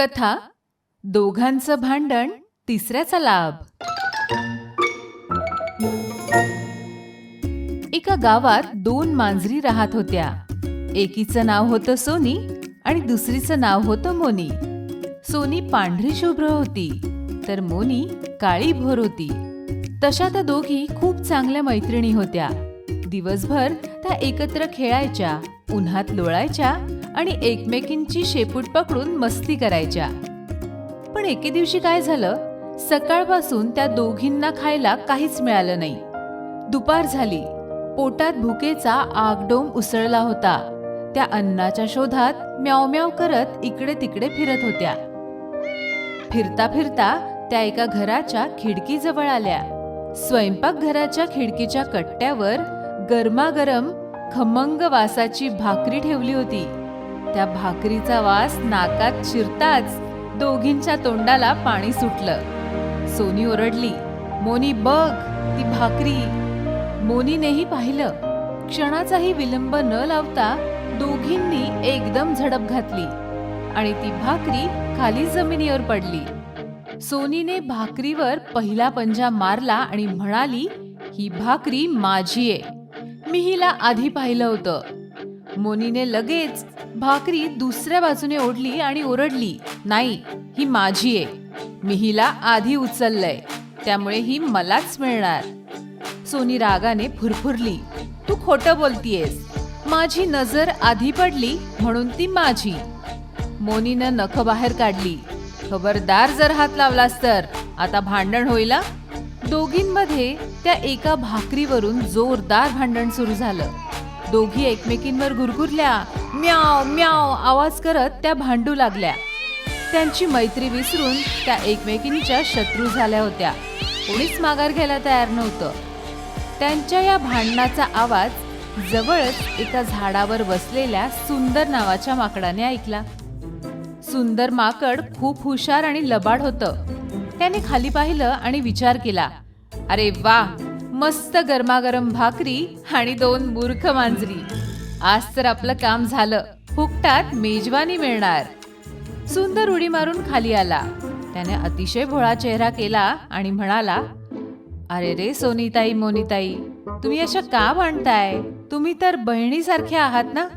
कथा दोघांचं भांडण तिसऱ्याचा लाभ. एका गावात 2 मांजरी राहत होत्या. एकीचं नाव होतं सोनी आणि दुसरीचं नाव होतं मोनी. सोनी पांढरी शुभ्र होती तर मोनी काळी भोर होती. तशा त्या दोघी खूप चांगल्या मैत्रिणी होत्या. दिवसभर त्या एकत्र खेळायच्या, उन्हात लोळायच्या आणि एकमेकींची शेपूट पकडून मस्ती करायच्या. पण एके दिवशी काय झालं, सकाळपासून त्या दोघींना खायला काहीच मिळालं नाही. दुपार झाली. पोटात भुकेचा आगडोंब उसळला होता. त्या अन्नाच्या शोधात म्याव म्याव करत इकडे तिकडे फिरत होत्या. फिरता फिरता त्या एका घराच्या खिडकीजवळ आल्या. स्वयंपाकघराच्या खिडकीच्या कट्ट्यावर गरमागरम खमंग वासाची भाकरी ठेवली होती. त्या भाकरीचा वास नाकात शिरताच दोघींच्या तोंडाला पाणी सुटलं. सोनी ओरडली, मोनी बघ ती भाकरी. मोनीनेही पाहिलं. क्षणाचाही विलंब न लावता दोघींनी एकदम झडप घातली आणि ती भाकरी खाली जमिनीवर पडली. सोनीने भाकरीवर पहिला पंजा मारला आणि म्हणाली, ही भाकरी माझी आहे. मी हिला आधी पाहिलं होतं. मोनीने लगेच भाकरी दुसऱ्या बाजूने ओढली आणि ओरडली, नाही ही माझी आहे. मी हिला आधी उचललंय, त्यामुळे ही मलाच मिळणार. सोनी रागाने फुरफुरली, तू खोटं बोलतीयेस. माझी नजर आधी पडली म्हणून ती माझी. मोनीनं नख बाहेर काढली, खबरदार जर हात लावलास तर आता भांडण होईल. दोघींमध्ये त्या एका भाकरीवरून जोरदार भांडण सुरू झालं. दोघी एकमेकींवर गुरगुरल्या, म्याव म्याव आवाज करत त्या भांडू लागल्या. त्यांची मैत्री विसरून त्या एकमेकींच्या शत्रू झाल्या होत्या. कोणीच माघार घ्यायला तयार नव्हतं. त्यांच्या या भांडणाचा आवाज जवळच एका झाडावर बसलेल्या सुंदर नावाच्या माकडाने ऐकला. सुंदर माकड खूप हुशार आणि लबाड होतं. त्याने खाली पाहिलं आणि विचार केला, अरे वा, मस्त गरमागरम भाकरी आणि 2 मूर्ख मांजरी. आज तर आपलं काम झालं. फुकटात मेजवानी मिळणार. सुंदर उडी मारून खाली आला. त्याने अतिशय भोळा चेहरा केला आणि म्हणाला, अरे रे सोनीताई, मोनीताई, तुम्ही अशा का भांडताय? तुम्ही तर बहिणीसारख्या आहात ना?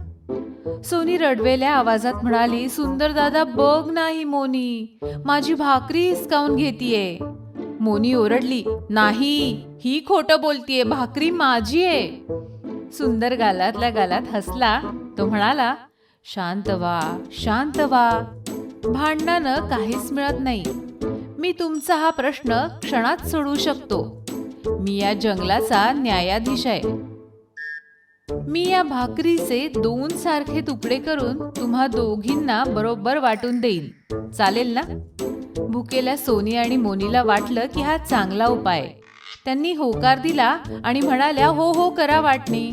सोनी रडवेल्या आवाजात म्हणाली, सुंदर दादा बघ नाही मोनी, माझी भाकरी हिसकावून घेतीये. मोनी ओरडली, नाही ही खोटं बोलतीये, भाकरी माझी आहे. सुंदर गालातल्या गालात हसला. तो म्हणाला, शांत व्हा, शांत व्हा. भांडणानं काहीच मिळत नाही. मी तुमचा हा प्रश्न क्षणात सोडवू शकतो. मी या जंगलाचा न्यायाधीश आहे. मी या भाकरीचे 2 सारखे तुकडे करून तुम्हा दोघींना बरोबर वाटून देईल. चालेल ना? भुकेल्या सोनी आणि मोनीला वाटलं की हा चांगला उपाय. त्यांनी होकार दिला आणि म्हणाल्या, हो हो करा वाटणी.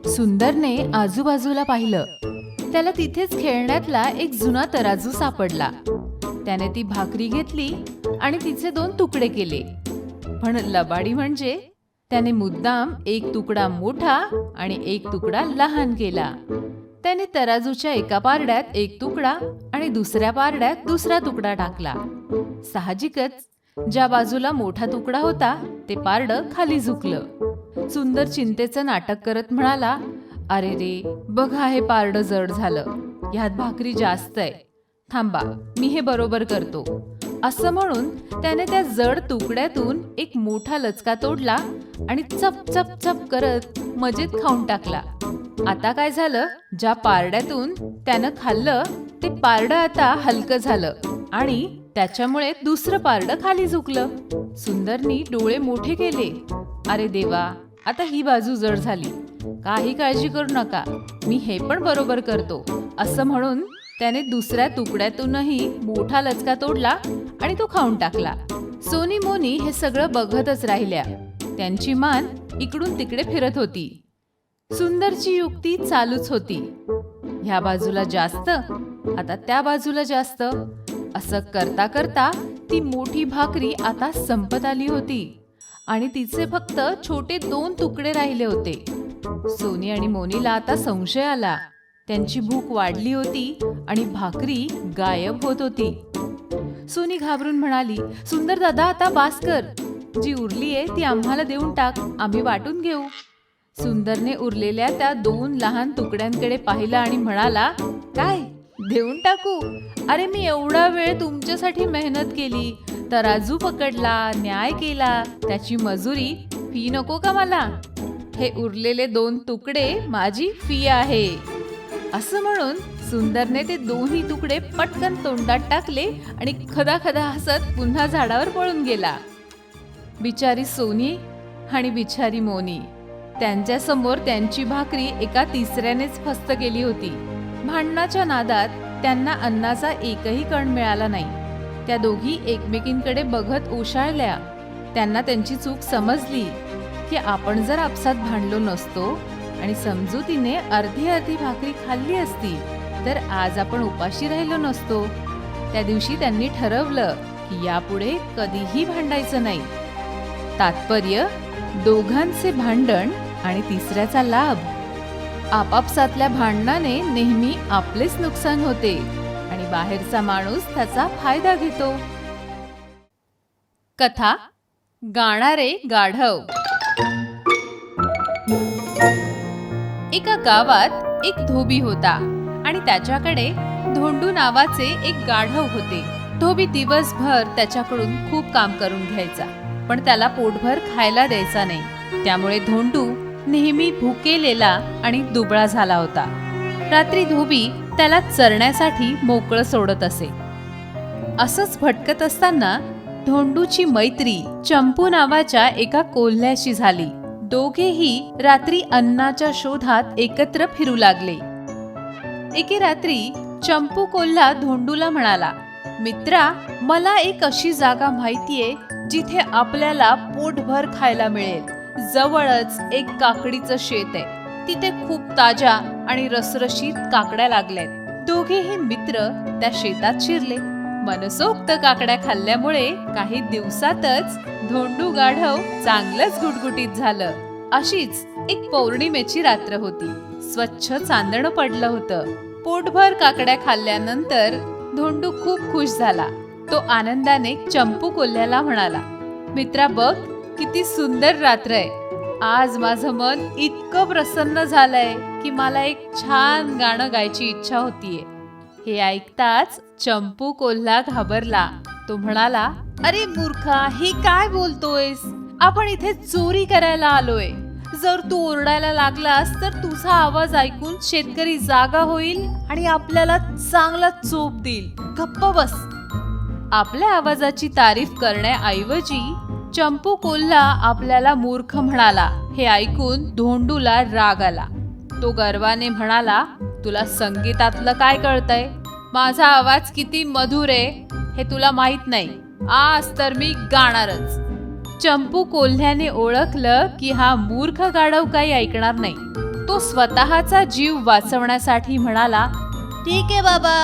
सुंदरने आजूबाजूला पाहिलं. त्याला तिथेच खेळण्यातला एक जुना तराजू सापडला. त्याने ती भाकरी घेतली आणि तिचे 2 तुकडे केले. पण लबाडी म्हणजे त्याने मुद्दाम एक तुकडा मोठा आणि एक तुकडा लहान केला. त्याने तराजूच्या एका पारड्यात एक तुकडा आणि दुसऱ्या पारड्यात दुसरा तुकडा टाकला. साहजिकच ज्या बाजूला मोठा तुकडा होता ते पारडं खाली झुकलं. सुंदर चिंतेचं नाटक करत म्हणाला, अरे रे बघा, हे पारडं जड झालं. ह्यात भाकरी जास्त आहे. थांबा, मी हे बरोबर करतो. असं म्हणून त्याने त्या जड तुकड्यातून एक मोठा लचका तोडला आणि चप चप चप करत मजेत खाऊन टाकला. आता काय झालं, ज्या पारड्यातून त्यानं खाल्लं ते पारडं आता हलकं झालं आणि त्याच्यामुळे दुसरं पारडं खाली झुकलं. सुंदरनी डोळे मोठे केले. अरे देवा, आता ही बाजू जड झाली. काही काळजी करू नका, मी हे पण बरोबर करतो. असं म्हणून त्याने दुसऱ्या तुकड्यातूनही मोठा लचका तोडला आणि तो खाऊन टाकला. सोनी मोनी हे सगळं बघतच राहिल्या. त्यांची मान इकडून तिकडे फिरत होती. सुंदरची युक्ती चालूच होती. ह्या बाजूला जास्त, आता त्या बाजूला जास्त. असं करता करता ती मोठी भाकरी आता संपत आली होती आणि तिचे फक्त छोटे 2 तुकडे राहिले होते. सोनी आणि मोनीला आता संशय आला. त्यांची भूक वाढली होती आणि भाकरी गायब होत होती. सोनी घाबरून म्हणाली, सुंदर दादा आता बास कर. जी उरलीये ती आम्हाला देऊन टाक, आम्ही वाटून घेऊ. सुंदरने उरलेल्या त्या 2 लहान तुकड्यांकडे पाहिलं आणि म्हणाला, काय देऊन टाकू? अरे मी एवढा वेळ तुमच्यासाठी मेहनत केली, तराजू पकडला, न्याय केला, त्याची मजुरी, फी नको का मला? हे उरलेले 2 तुकडे माझी फी आहे. असं म्हणून सुंदरने ते 2ही तुकडे पटकन तोंडात टाकले आणि खदाखदा हसत पुन्हा झाडावर पळून गेला. बिचारी सोनी आणि बिचारी मोनी, त्यांच्या समोर त्यांची भाकरी एका तिसऱ्यानेच फस्त केली होती. भांडणाच्या नादात त्यांना अन्नाचा एकही कण मिळाला नाही. त्या दोघी एकमेकींकडे बघत ओशाळल्या. त्यांना त्यांची चूक समजली की आपण जर आपसात भांडलो नसतो आणि समजुतीने अर्धी अर्धी भाकरी खाल्ली असती तर आज आपण उपाशी राहिलो नसतो. त्या दिवशी त्यांनी ठरवलं की यापुढे कधीही भांडायचं नाही. तात्पर्य, दोघांचे भांडण आणि तिसऱ्याचा लाभ. आपापसातल्या भांडणाने नेहमी आपलेच नुकसान होते आणि बाहेरचा माणूस त्याचा फायदा घेतो. कथा, गाणारे गाढव. एका गावात एक धोबी होता आणि त्याच्याकडे धोंडू नावाचे एक गाढव होते. धोबी दिवसभर त्याच्याकडून खूप काम करून घ्यायचा, पण त्याला पोटभर खायला द्यायचा नाही. त्यामुळे धोंडू नेहमी भुकेलेला आणि दुबळा झाला होता. रात्री धोबी त्याला चरण्यासाठी मोकळं सोडत असे. असंच भटकत असताना धोंडूची मैत्री चंपू नावाच्या एका कोल्ह्याशी झाली. दोघेही रात्री अन्नाच्या शोधात एकत्र फिरू लागले. एके रात्री चंपू कोल्हा धोंडूला म्हणाला, मित्रा, मला एक अशी जागा माहितीये जिथे आपल्याला पोटभर खायला मिळेल. जवळच एक काकडीचं शेत आहे. तिथे खूप ताज्या आणि रसरशीत काकड्या लागल्यात. दोघेही मित्र त्या शेतात शिरले. मनसोक्त काकड्या खाल्ल्यामुळे काही दिवसातच धोंडू गाढव चांगलंच गुटगुटीत झालं. अशीच एक पौर्णिमेची रात्र होती. स्वच्छ चांदणं पडलं होतं. पोटभर काकड्या खाल्ल्यानंतर धोंडू खूप खुश झाला. तो आनंदाने चंपू कोल्ह्याला म्हणाला, मित्रा बघ, किती सुंदर रात्र आहे. आज माझं मन इतकं प्रसन्न झालंय की मला एक छान गाणं गायची इच्छा होतीये. हे ऐकताच चंपू कोल्हा घाबरला. तो म्हणाला, अरे मूर्खा, हे काय बोलतोयस? आपण इथे चोरी करायला आलोय. जर तू ओरडायला लागलास तर तुझा आवाज ऐकून शेतकरी जागा होईल आणि आपल्याला चांगला चोप देईल. गप्प बस. आपल्या आवाजाची तारीफ करण्याऐवजी चंपू कोल्हा आपल्याला मूर्ख म्हणाला. हे ऐकून धोंडूला राग आला. तो गर्वाने म्हणाला, तुला संगीतातलं काय कळतंय? माझा आवाज किती मधुर आहे हे तुला माहित नाही. आज तर मी गाणारच. चंपू कोल्ह्याने ओळखलं की हा मूर्ख गाढव काही ऐकणार नाही. तो स्वतःचा जीव वाचवण्यासाठी म्हणाला, ठीक आहे बाबा,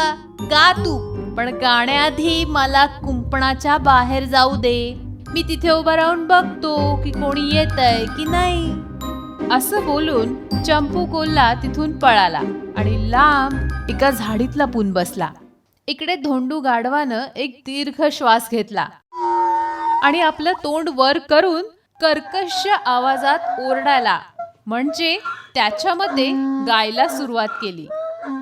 गा तू, पण गाण्याआधी मला कुंपणाच्या बाहेर जाऊ दे. मी तिथे उभा राहून बघतो की कोणी येतंय की नाही. असं बोलून चंपू कोल्हा तिथून पळाला आणि लांब एका झाडीत लपून बसला. इकडे धोंडू गाढवानं एक दीर्घ श्वास घेतला आणि आपलं तोंड वर करून कर्कश आवाजात ओरडायला, म्हणजे त्याच्यामध्ये गायला सुरुवात केली.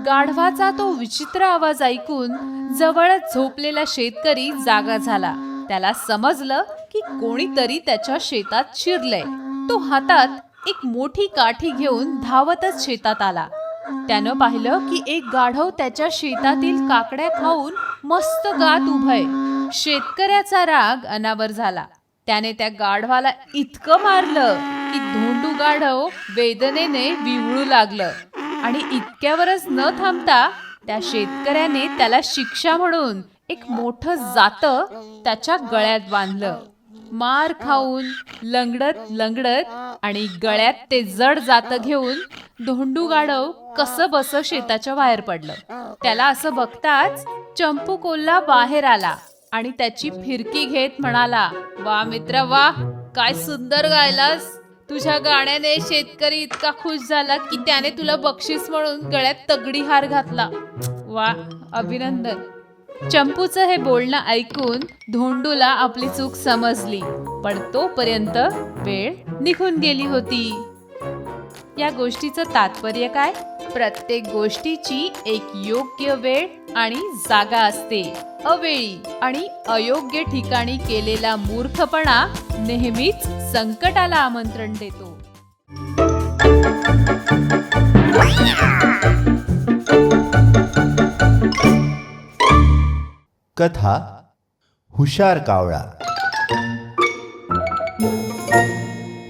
गाढवाचा तो विचित्र आवाज ऐकून जवळच झोपलेला शेतकरी जागा झाला. त्याला समजलं की कोणीतरी त्याच्या शेतात शिरलंय. तो हातात एक मोठी काठी घेऊन धावतच शेतात आला. त्यानं पाहिलं की एक गाढव त्याच्या शेतातील काकड्या खाऊन मस्त गात उभय. शेतकऱ्याचा राग अनावर झाला. त्याने त्या गाढवाला इतकं मारलं की धोंडू गाढव वेदनेने विव्हळू लागलं आणि इतक्यावरच न थांबता त्या शेतकऱ्याने त्याला शिक्षा म्हणून एक मोठं जातं त्याच्या गळ्यात बांधलं. मार खाऊन लंगडत लंगडत आणि गळ्यात ते जड जातं घेऊन धोंडू गाढव कसं बस शेताच्या बाहेर पडलं. त्याला असं बघताच चंपू कोल्हा बाहेर आला आणि त्याची फिरकी घेत म्हणाला, वा मित्र वा, काय सुंदर गायलास. तुझ्या गाण्याने शेतकरी इतका खुश झाला की त्याने तुला बक्षीस म्हणून गळ्यात तगडी हार घातला. वा, अभिनंदन. चंपूचं हे बोलणं ऐकून धोंडूला आपली चूक समजली, पण तोपर्यंत वेळ निघून गेली होती. या गोष्टीचं तात्पर्य काय? प्रत्येक गोष्टीची एक योग्य वेळ आणि जागा असते. अवेळी आणि अयोग्य ठिकाणी केलेला मूर्खपणा नेहमीच संकटाला आमंत्रण देतो. कथा हुशार कावळा.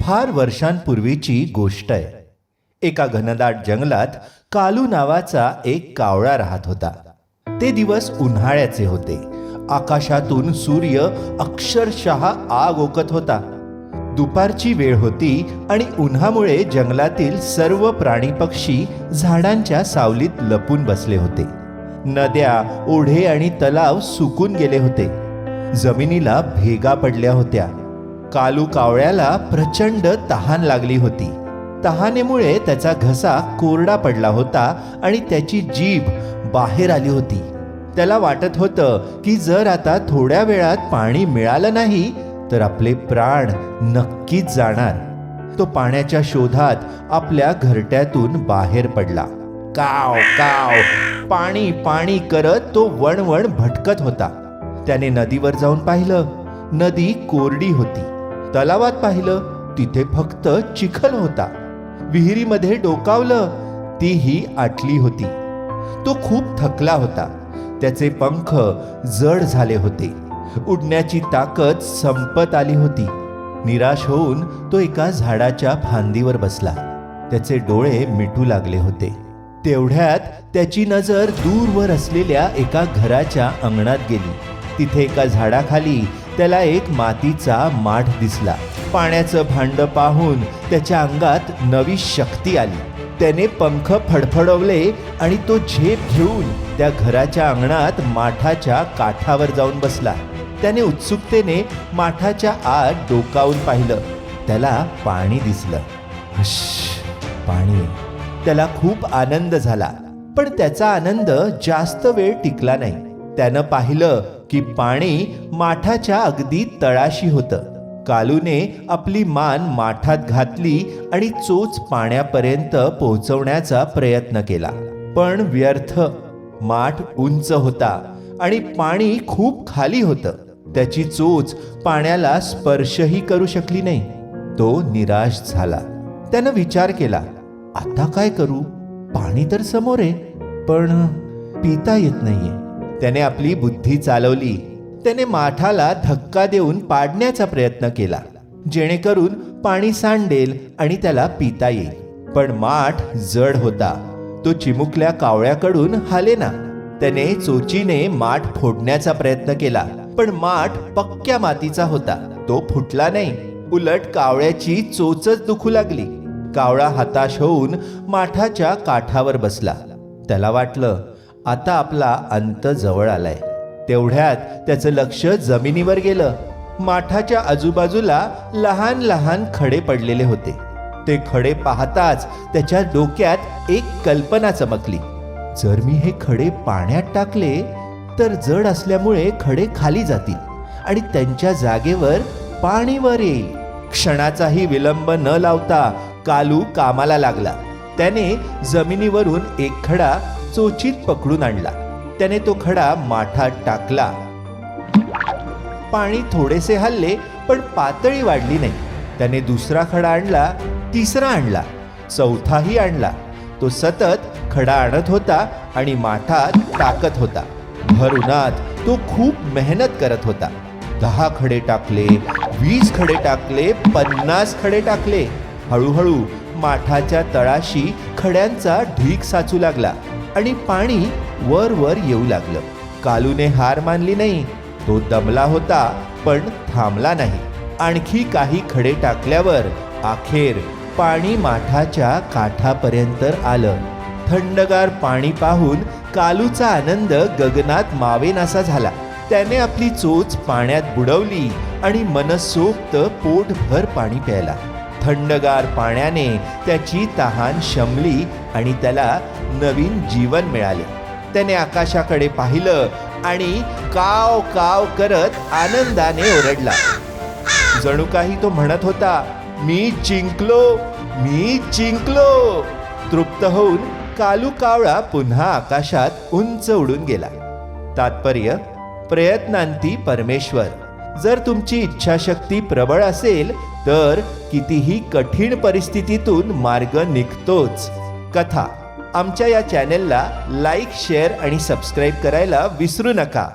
फार वर्षांपूर्वीची गोष्ट आहे. एका घनदाट जंगलात कालू नावाचा एक कावळा राहत होता. ते दिवस उन्हाळ्याचे होते. आकाशातून सूर्य अक्षरशः आग ओकत होता. दुपारची वेळ होती आणि उन्हामुळे जंगलातील सर्व प्राणी पक्षी झाडांच्या सावलीत लपून बसले होते. नद्या, ओढे आणि तलाव सुकून गेले होते. जमिनीला भेगा पडल्या होत्या. कालू कावळ्याला प्रचंड तहान लागली होती. तहानेमुळे त्याचा घसा कोरडा पडला होता आणि त्याची जीभ बाहेर आली होती. त्याला वाटत होतं की जर आता थोड्या वेळात पाणी मिळालं नाही तर आपले प्राण नक्कीच जाणार. तो पाण्याच्या शोधात आपल्या घरट्यातून बाहेर पडला. काव काव, पाणी पाणी करत तो वणवण भटकत होता. त्याने नदीवर जाऊन पाहिलं. नदी कोरडी होती. तलावात पाहिलं, तिथे फक्त चिखल होता. विहिरीमध्ये डोकावलं, तीही आटली होती. तो खूप थकला होता. त्याचे पंख जड झाले होते. उडण्याची ताकद संपत आली होती. निराश होऊन तो एका झाडाच्या फांदीवर बसला. त्याचे डोळे मिटू लागले होते. तेवढ्यात त्याची नजर दूरवर असलेल्या एका घराच्या अंगणात गेली. तिथे एका झाडाखाली त्याला एक मातीचा माठ दिसला. पाण्याचं भांड पाहून त्याच्या अंगात नवी शक्ती आली. त्याने पंख फडफडवले आणि तो झेप घेऊन त्या घराच्या अंगणात माठाच्या काठावर जाऊन बसला. त्याने उत्सुकतेने माठाच्या आत डोकावून पाहिलं. त्याला पाणी दिसलं. हुश, पाणी. त्याला खूप आनंद झाला. पण त्याचा आनंद जास्त वेळ टिकला नाही. त्यानं पाहिलं की पाणी माठाच्या अगदी तळाशी होतं. कालूने आपली मान माठात घातली आणि चोच पाण्यापर्यंत पोहोचवण्याचा प्रयत्न केला, पण व्यर्थ. माठ उंच होता आणि पाणी खूप खाली होतं. त्याची चोच पाण्याला स्पर्शही करू शकली नाही. तो निराश झाला. त्यानं विचार केला, आता काय करू? पाणी तर समोर आहे, पण पिता येत नाहीये. त्याने आपली बुद्धी चालवली. त्याने माठाला धक्का देऊन पाडण्याचा प्रयत्न केला, जेणेकरून पाणी सांडेल आणि त्याला पिता येईल. पण माठ जड होता. तो चिमुकल्या कावळ्याकडून हालेना. त्याने चोचीने माठ फोडण्याचा प्रयत्न केला, पण माठ पक्क्या मातीचा होता. तो फुटला नाही. उलट कावळ्याची चोचच दुखू लागली. कावळा हताश होऊन माठाच्या काठावर बसला. त्याला वाटलं, आता आपला अंत जवळ आलाय. तेवढ्यात त्याचं लक्ष जमिनीवर गेलं. माठाच्या आजूबाजूला लहान लहान खडे पडलेले होते. ते खडे पाहताच त्याच्या डोक्यात एक कल्पना चमकली. जर मी हे खडे पाण्यात टाकले तर जड असल्यामुळे खडे खाली जातील आणि त्यांच्या जागेवर पाणी वर येईल. क्षणाचाही विलंब न लावता कालू कामाला लागला. त्याने जमिनीवरून एक खडा चोचीत पकडून आणला. त्याने तो खडा माठात टाकला. पाणी थोडेसे हलले, पण पातळी वाढली नाही. त्याने दुसरा खडा आणला, तिसरा आणला, चौथाही आणला. तो सतत खडा आणत होता आणि माठात टाकत होता. भर उन्हात तो खूप मेहनत करत होता. 10 खडे टाकले, 20 खडे टाकले, 50 खडे टाकले. हळूहळू माठाच्या तळाशी खड्यांचा ढीग साचू लागला आणि पाणी वर वर येऊ लागलं. कालूने हार मानली नाही. तो दमला होता, पण थांबला नाही. आणखी काही खडे टाकल्यावर अखेर पाणी माठाच्या काठापर्यंत आलं. थंडगार पाणी पाहून कालूचा आनंद गगनात मावेनासा झाला. त्याने आपली चोच पाण्यात बुडवली आणि मनसोक्त पोटभर पाणी प्यायला. थंडगार पाण्याने त्याची तहान शमली आणि त्याला नवीन जीवन मिळाले. त्याने आकाशाकडे पाहिलं आणि काव काव करत आनंदाने ओरडला. जणू काही तो म्हणत होता, मी जिंकलो, मी जिंकलो. तृप्त होऊन कालू कावळा पुन्हा आकाशात उंच उडून गेला. तात्पर्य: प्रयत्नांती परमेश्वर. जर तुमची इच्छाशक्ती प्रबळ असेल तर कितीही कठीण परिस्थितीतून मार्ग निघतोच. कथा आमच्या या चॅनेलला लाईक, शेअर आणि सबस्क्राईब करायला विसरू नका.